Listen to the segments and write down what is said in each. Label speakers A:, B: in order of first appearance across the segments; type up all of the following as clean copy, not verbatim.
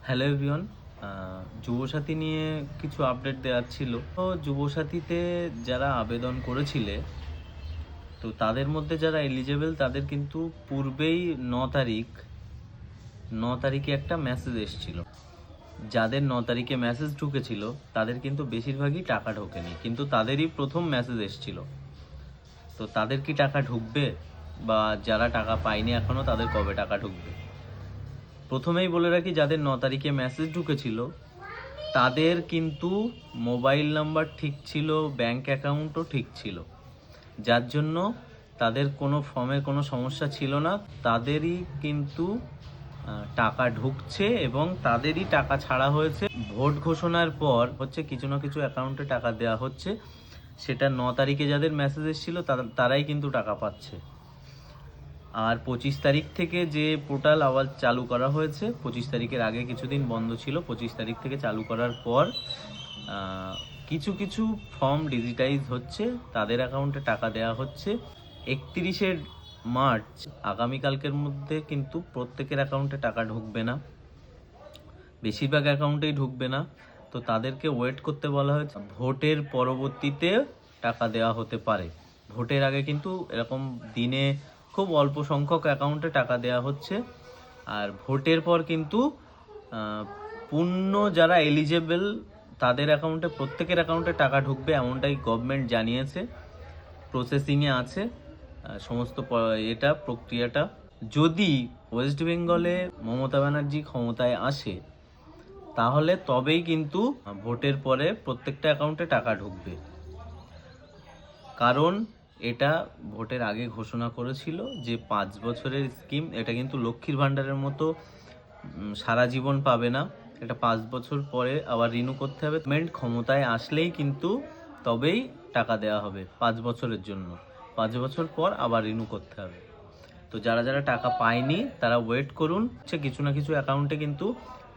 A: Hello everyone. Yuvasathi নিয়ে কিছু update দেওয়ার ছিল। তো যুবসাথীতে যারা আবেদন করেছিলে, তো তাদের মধ্যে যারা এলিজেবল তাদের কিন্তু পূর্বেই 9 তারিখে একটা মেসেজ এসেছিল। যাদের 9 তারিখে মেসেজ ঢুকেছিল তাদের কিন্তু বেশিরভাগই টাকা ঢোকেনি, কিন্তু তাদেরই প্রথম মেসেজ এসেছিল। তো তাদের কি টাকা ঢুকবে, বা যারা টাকা পায়নি এখনো তাদের কবে টাকা ঢুকবে? প্রথমেই বলে রাখি, যাদের 9 তারিখে মেসেজ ঢুকেছিল তাদের কিন্তু মোবাইল নাম্বার ঠিক ছিল, ব্যাংক অ্যাকাউন্টও ঠিক ছিল, যার জন্য তাদের কোনো ফর্মে কোনো সমস্যা ছিল না। তাদেরই কিন্তু টাকা ঢুকছে এবং তাদেরই টাকা ছাড়া হয়েছে। ভোট ঘোষণার পর হচ্ছে কিছু না কিছু অ্যাকাউন্টে টাকা দেওয়া হচ্ছে, সেটা 9 তারিখে যাদের মেসেজ এসেছিল তারাই কিন্তু টাকা পাচ্ছে। আর 25 তারিখ থেকে যে পোর্টাল আবার চালু করা হয়েছে, 25 তারিখের আগে কিছুদিন বন্ধ ছিল, 25 তারিখ থেকে চালু করার পর কিছু কিছু ফর্ম ডিজিটাইজ হচ্ছে, তাদের অ্যাকাউন্টে টাকা দেওয়া হচ্ছে। 31শে মার্চ আগামীকালকের মধ্যে কিন্তু প্রত্যেকের অ্যাকাউন্টে টাকা ঢুকবে না, বেশিরভাগ অ্যাকাউন্টেই ঢুকবে না। তো তাদেরকে ওয়েট করতে বলা হয়েছে। ভোটের পরবর্তীতে টাকা দেওয়া হতে পারে, ভোটের আগে কিন্তু এরকম দিনে খুব অল্প সংখ্যক অ্যাকাউন্টে টাকা দেওয়া হচ্ছে। আর ভোটের পর কিন্তু পূর্ণ যারা এলিজেবল তাদের অ্যাকাউন্টে, প্রত্যেকের অ্যাকাউন্টে টাকা ঢুকবে, এমনটাই গভর্নমেন্ট জানিয়েছে। প্রসেসিংয়ে আছে সমস্ত এটা প্রক্রিয়াটা। যদি ওয়েস্ট বেঙ্গলে মমতা ব্যানার্জি ক্ষমতায় আসে, তাহলে তবেই কিন্তু ভোটের পরে প্রত্যেকটা অ্যাকাউন্টে টাকা ঢুকবে। কারণ এটা ভোটের আগে ঘোষণা করেছিল যে 5 বছরের স্কিম, এটা কিন্তু লক্ষ্মীর ভাণ্ডারের মতো সারা জীবন পাবে না, এটা 5 বছর পরে আবার রিনিউ করতে হবে। গভর্নমেন্ট ক্ষমতায় আসলেই কিন্তু তবেই টাকা দেওয়া হবে 5 বছরের জন্য, 5 বছর পর আবার রিনিউ করতে হবে। তো যারা যারা টাকা পায়নি তারা ওয়েট করুন, কিছু না কিছু অ্যাকাউন্টে কিন্তু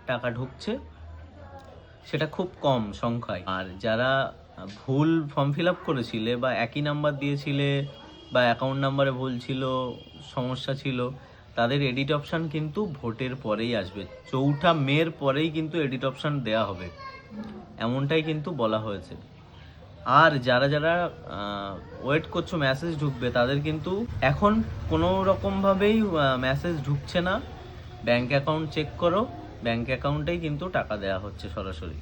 A: টাকা ঢুকছে, সেটা খুব কম সংখ্যায়। আর যারা ভুল ফর্ম ফিল আপ করেছিলে বা একই নাম্বার দিয়েছিলে বা অ্যাকাউন্ট নাম্বারে ভুল ছিল, সমস্যা ছিল, তাদের এডিট অপশান কিন্তু ভোটের পরেই আসবে। 4 মের পরেই কিন্তু এডিট অপশান দেওয়া হবে, এমনটাই কিন্তু বলা হয়েছে। আর যারা যারা ওয়েট করছো মেসেজ ঢুকবে, তাদের কিন্তু এখন কোনো রকমভাবেই মেসেজ ঢুকছে না। ব্যাংক অ্যাকাউন্ট চেক করো, ব্যাংক অ্যাকাউন্টেই কিন্তু টাকা দেওয়া হচ্ছে সরাসরি।